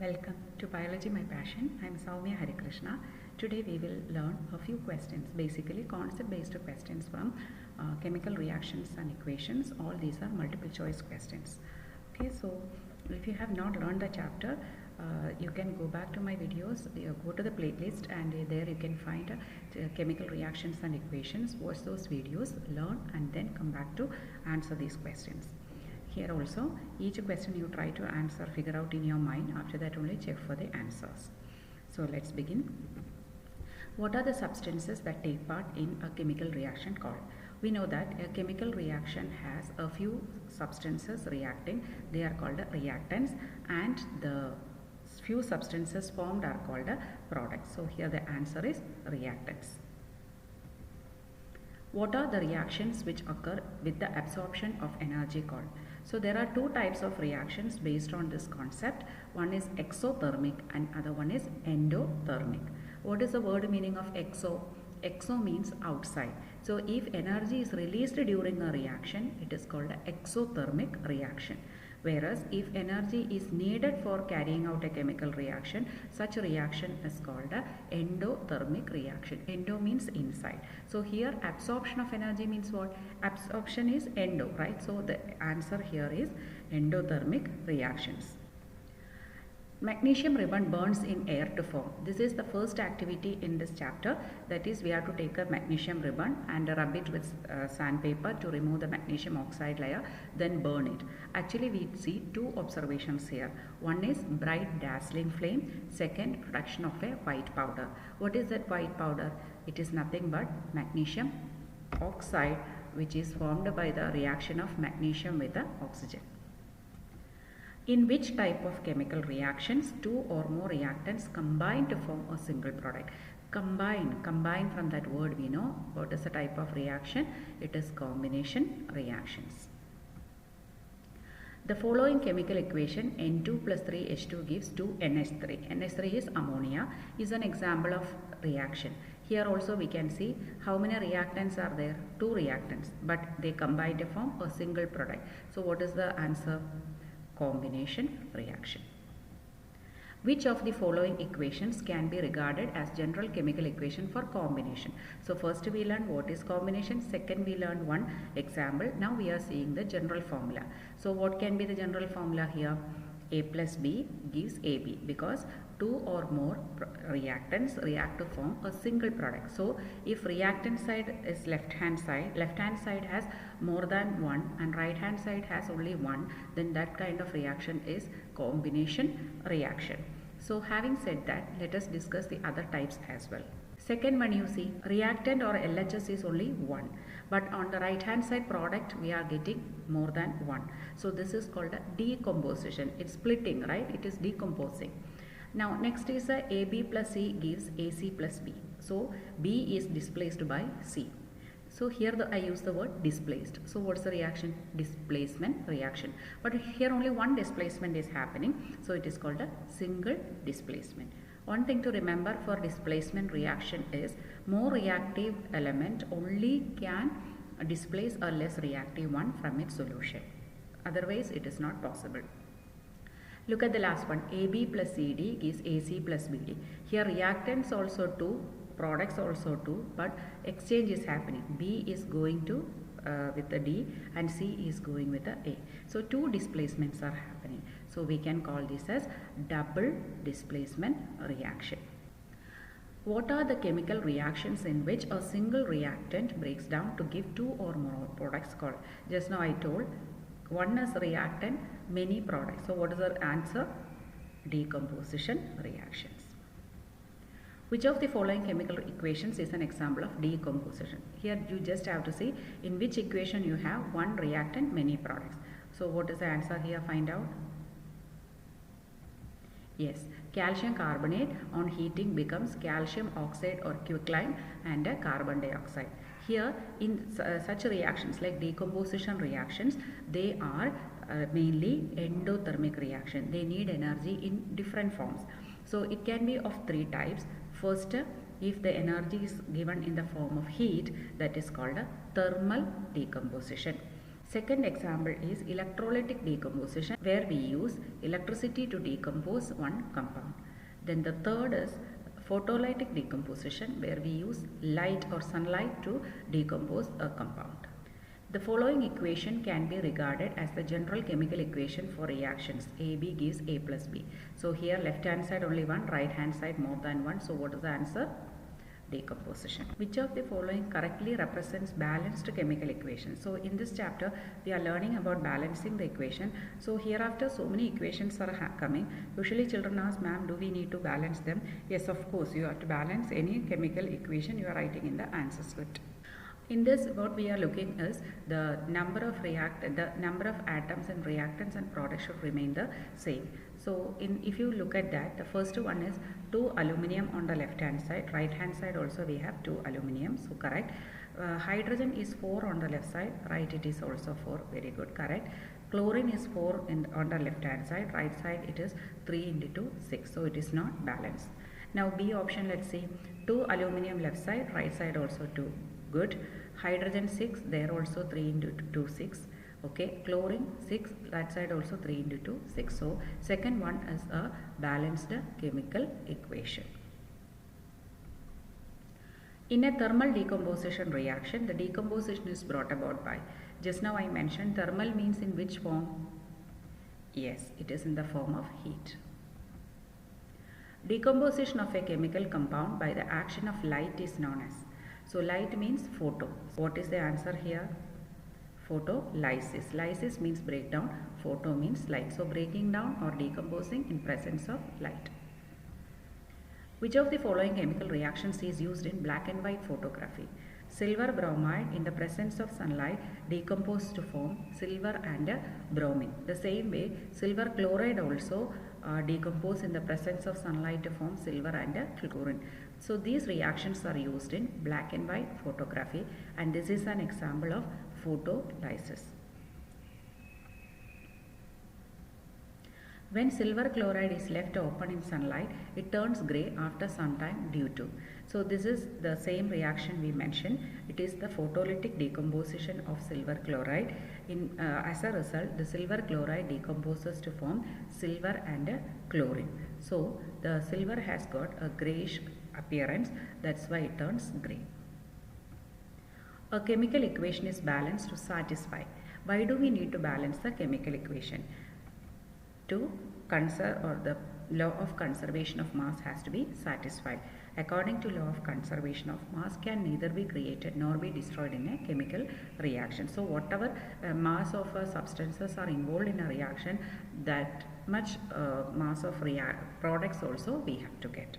Welcome to Biology My Passion. I am Soumya Harikrishna. Today we will learn a few questions, basically concept based questions from chemical reactions and equations. All these are multiple choice questions. Okay, so if you have not learned the chapter, you can go back to my videos, go to the playlist, and there you can find chemical reactions and equations. Watch those videos, learn, and then come back to answer these questions. Here also, each question you try to answer, figure out in your mind. After that only check for the answers. So let's begin. What are the substances that take part in a chemical reaction called? We know that a chemical reaction has a few substances reacting. They are called reactants, and the few substances formed are called products. So here the answer is reactants. What are the reactions which occur with the absorption of energy called? So there are two types of reactions based on this concept. One is exothermic and other one is endothermic. What is the word meaning of exo? Exo means outside. So if energy is released during a reaction, it is called an exothermic reaction. Whereas if energy is needed for carrying out a chemical reaction, such a reaction is called an endothermic reaction. Endo means inside. So here absorption of energy means what? Absorption is endo, right? So the answer here is endothermic reactions. Magnesium ribbon burns in air to form. This is the first activity in this chapter. That is, we have to take a magnesium ribbon and rub it with sandpaper to remove the magnesium oxide layer, then burn it. Actually, we see two observations here. One is bright dazzling flame. Second, production of a white powder. What is that white powder? It is nothing but magnesium oxide, which is formed by the reaction of magnesium with the oxygen. In which type of chemical reactions two or more reactants combine to form a single product? Combine from that word we know. What is the type of reaction? It is combination reactions. The following chemical equation N2 plus 3H2 gives 2NH3. NH3 is ammonia, is an example of reaction. Here also we can see how many reactants are there? Two reactants, but they combine to form a single product. So what is the answer? Combination reaction. Which of the following equations can be regarded as general chemical equation for combination? So first we learned what is combination, second we learned one example. Now we are seeing the general formula. So what can be the general formula here? A plus B gives AB, because two or more reactants react to form a single product. So if reactant side is left hand side has more than one and right hand side has only one, then that kind of reaction is combination reaction. So having said that, let us discuss the other types as well. Second one, you see reactant or LHS is only one, but on the right hand side product we are getting more than one. So this is called a decomposition. It's splitting, right? It is decomposing. Now next is a AB plus C gives AC plus B. So B is displaced by C. So here I use the word displaced. So what's the reaction? Displacement reaction. But here only one displacement is happening. So it is called a single displacement. One thing to remember for displacement reaction is more reactive element only can displace a less reactive one from its solution. Otherwise it is not possible. Look at the last one. AB plus CD gives AC plus BD. Here reactants also two, products also two, but exchange is happening. B is going to with the D and C is going with the A. So two displacements are happening. So we can call this as double displacement reaction. What are the chemical reactions in which a single reactant breaks down to give two or more products called? Just now I told one is reactant, many products. So what is the answer? Decomposition reactions. Which of the following chemical equations is an example of decomposition? Here you just have to see in which equation you have one reactant, many products. So what is the answer here? Find out. Yes, calcium carbonate on heating becomes calcium oxide or quicklime and a carbon dioxide. Here in such reactions like decomposition reactions, they are mainly endothermic reaction. They need energy in different forms. So it can be of three types. First, if the energy is given in the form of heat, that is called a thermal decomposition. Second example is electrolytic decomposition, where we use electricity to decompose one compound. Then the third is photolytic decomposition, where we use light or sunlight to decompose a compound. The following equation can be regarded as the general chemical equation for reactions. AB gives A plus B. So here left hand side only one, right hand side more than one. So what is the answer? Decomposition. Which of the following correctly represents balanced chemical equation? So in this chapter we are learning about balancing the equation. So hereafter so many equations are coming. Usually children ask, ma'am, do we need to balance them? Yes, of course you have to balance any chemical equation you are writing in the answer script. In this, what we are looking is the number of atoms and reactants and products should remain the same. So if you look at that, the first one is 2 aluminum on the left hand side, right hand side also we have 2 aluminum, so correct. Hydrogen is 4 on the left side, right it is also 4, very good, correct. Chlorine is 4 on the left hand side, right side it is 3 into 2, 6, so it is not balanced. Now B option, let's see, 2 aluminum left side, right side also 2, good. Hydrogen 6, there also 3 into 2, 6. Okay, chlorine 6, that side also 3 into 2, 6. So second one is a balanced chemical equation. In a thermal decomposition reaction, the decomposition is brought about by, just now I mentioned thermal means in which form? Yes, it is in the form of heat. Decomposition of a chemical compound by the action of light is known as, so light means photo. What is the answer here? Photolysis. Lysis means breakdown, photo means light. So breaking down or decomposing in presence of light. Which of the following chemical reactions is used in black and white photography? Silver bromide in the presence of sunlight decomposed to form silver and bromine. The same way silver chloride also decompose in the presence of sunlight to form silver and chlorine. So these reactions are used in black and white photography, and this is an example of photolysis. When silver chloride is left open in sunlight, it turns grey after some time due to. So this is the same reaction we mentioned. It is the photolytic decomposition of silver chloride. As a result, the silver chloride decomposes to form silver and chlorine. So the silver has got a greyish appearance, that's why it turns grey. A chemical equation is balanced to satisfy. Why do we need to balance the chemical equation? To conserve, or the law of conservation of mass has to be satisfied. According to law of conservation of mass can neither be created nor be destroyed in a chemical reaction. So whatever mass of substances are involved in a reaction, that much mass of products also we have to get.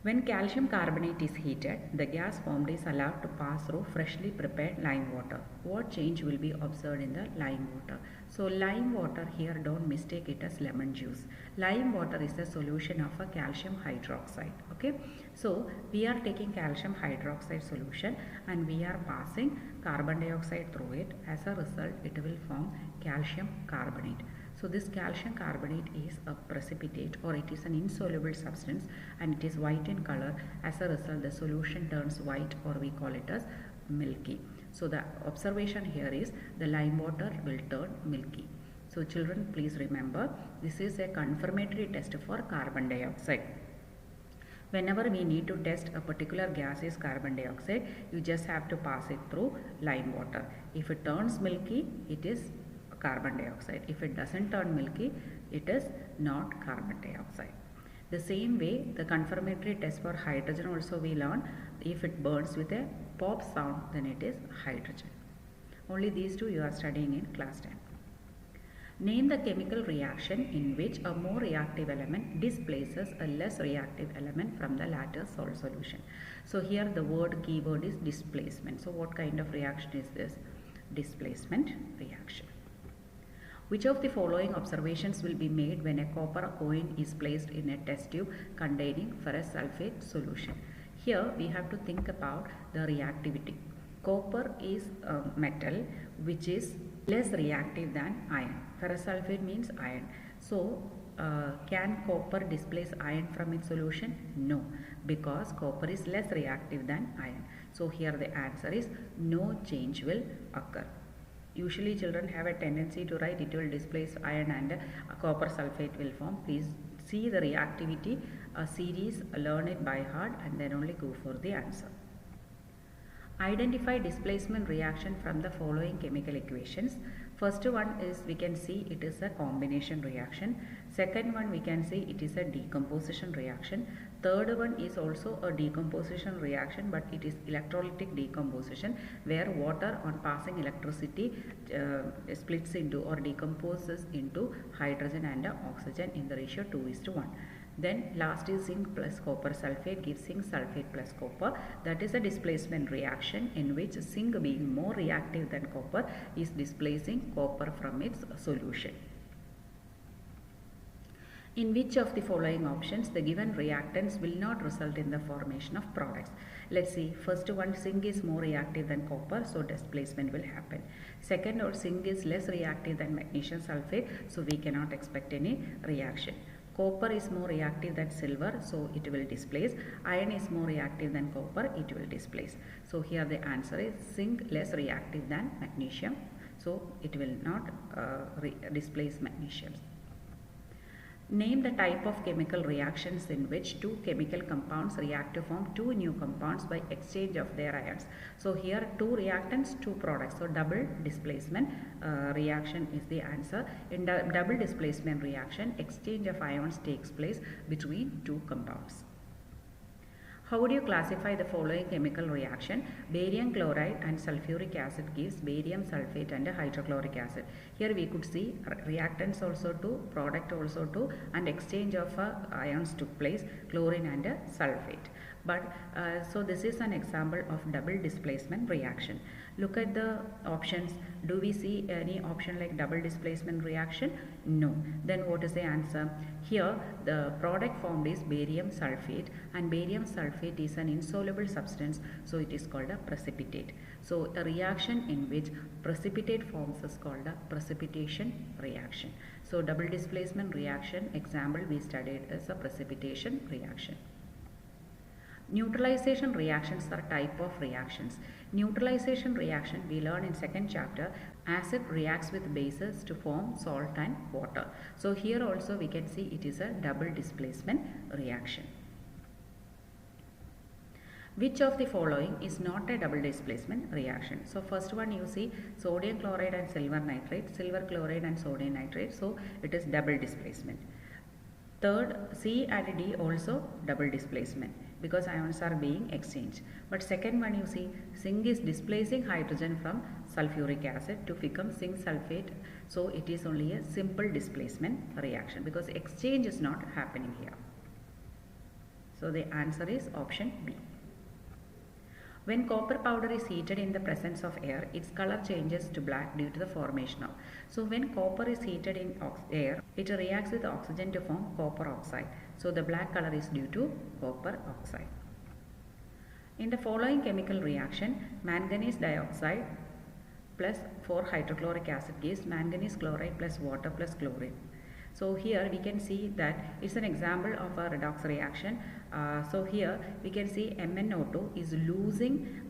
When calcium carbonate is heated, the gas formed is allowed to pass through freshly prepared lime water. What change will be observed in the lime water? So lime water here, don't mistake it as lemon juice. Lime water is a solution of a calcium hydroxide. Okay, so we are taking calcium hydroxide solution and we are passing carbon dioxide through it. As a result, it will form calcium carbonate. So this calcium carbonate is a precipitate, or it is an insoluble substance, and it is white in color. As a result, the solution turns white, or we call it as milky. So the observation here is the lime water will turn milky. So children, please remember, this is a confirmatory test for carbon dioxide. Whenever we need to test a particular gas is carbon dioxide, you just have to pass it through lime water. If it turns milky, it is carbon dioxide. If it doesn't turn milky, it is not carbon dioxide. The same way, the confirmatory test for hydrogen also we learn. If it burns with a pop sound, then it is hydrogen. Only these two you are studying in class 10. Name the chemical reaction in which a more reactive element displaces a less reactive element from the latter salt solution. So here the keyword is displacement. So what kind of reaction is this? Displacement reaction. Which of the following observations will be made when a copper coin is placed in a test tube containing ferrous sulfate solution? Here we have to think about the reactivity. Copper is a metal which is less reactive than iron. Ferrous sulfate means iron. So can copper displace iron from its solution? No, because copper is less reactive than iron. So here the answer is no change will occur. usually children have a tendency to write it will displace iron and copper sulfate will form. Please see the reactivity series, learn it by heart, and then only go for the answer. Identify displacement reaction from the following chemical equations. First one is, we can see it is a combination reaction. Second one, we can see it is a decomposition reaction. Third one is also a decomposition reaction, but it is electrolytic decomposition, where water on passing electricity splits into or decomposes into hydrogen and oxygen in the ratio 2:1. Then last is zinc plus copper sulfate gives zinc sulfate plus copper. That is a displacement reaction in which zinc, being more reactive than copper, is displacing copper from its solution. In which of the following options the given reactants will not result in the formation of products? Let's see. First one, zinc is more reactive than copper, so displacement will happen. Second, or zinc is less reactive than magnesium sulfate, so we cannot expect any reaction. Copper is more reactive than silver, so it will displace. Iron is more reactive than copper, it will displace. So here the answer is zinc less reactive than magnesium, so it will not displace magnesium. Name the type of chemical reactions in which two chemical compounds react to form two new compounds by exchange of their ions. So here two reactants, two products. So double displacement reaction is the answer. In double displacement reaction, exchange of ions takes place between two compounds. How would you classify the following chemical reaction? Barium chloride and sulfuric acid gives barium sulfate and hydrochloric acid. Here we could see reactants also two, product also two, and exchange of ions took place, chlorine and sulfate. But so this is an example of double displacement reaction. Look at the options. Do we see any option like double displacement reaction? No. Then what is the answer? Here the product formed is barium sulfate, and barium sulfate is an insoluble substance, so it is called a precipitate. So a reaction in which precipitate forms is called a precipitation reaction. So double displacement reaction example we studied is a precipitation reaction. Neutralization reactions are type of reactions. Neutralization reaction we learn in second chapter. Acid reacts with bases to form salt and water. So here also we can see it is a double displacement reaction. Which of the following is not a double displacement reaction? So first one you see sodium chloride and silver nitrate, silver chloride and sodium nitrate, so it is double displacement. Third, C and D also double displacement because ions are being exchanged. But second one you see zinc is displacing hydrogen from sulfuric acid to become zinc sulfate, so it is only a simple displacement reaction because exchange is not happening here. So the answer is option B. When copper powder is heated in the presence of air, its color changes to black due to the formation of. So when copper is heated in air, it reacts with oxygen to form copper oxide. So the black color is due to copper oxide. In the following chemical reaction, manganese dioxide plus 4 hydrochloric acid gives manganese chloride plus water plus chlorine. So here we can see that it's an example of a redox reaction. So here we can see MnO2 is losing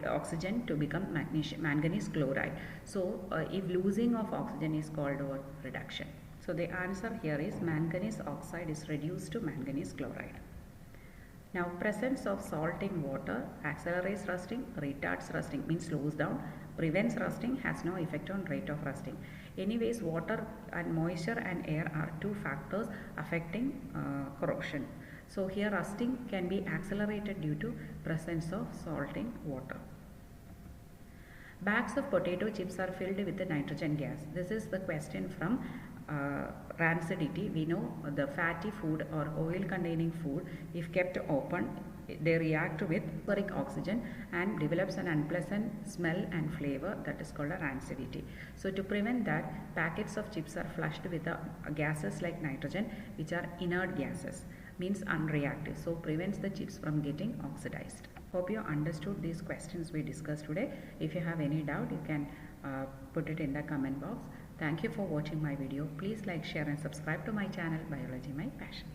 oxygen to become manganese chloride. So if losing of oxygen is called reduction. So the answer here is manganese oxide is reduced to manganese chloride. Now presence of salt in water accelerates rusting, retards rusting means slows down, prevents rusting, has no effect on rate of rusting. Anyways, water and moisture and air are two factors affecting corrosion. So here rusting can be accelerated due to presence of salt in water. Bags of potato chips are filled with the nitrogen gas. This is the question from rancidity. We know the fatty food or oil containing food, if kept open, they react with sulfuric oxygen and develops an unpleasant smell and flavor, that is called a rancidity. So to prevent that, packets of chips are flushed with gases like nitrogen, which are inert gases, means unreactive, so prevents the chips from getting oxidized. Hope you understood these questions we discussed today. If you have any doubt, you can put it in the comment box. Thank you for watching my video. Please like, share and subscribe to my channel Biology My Passion.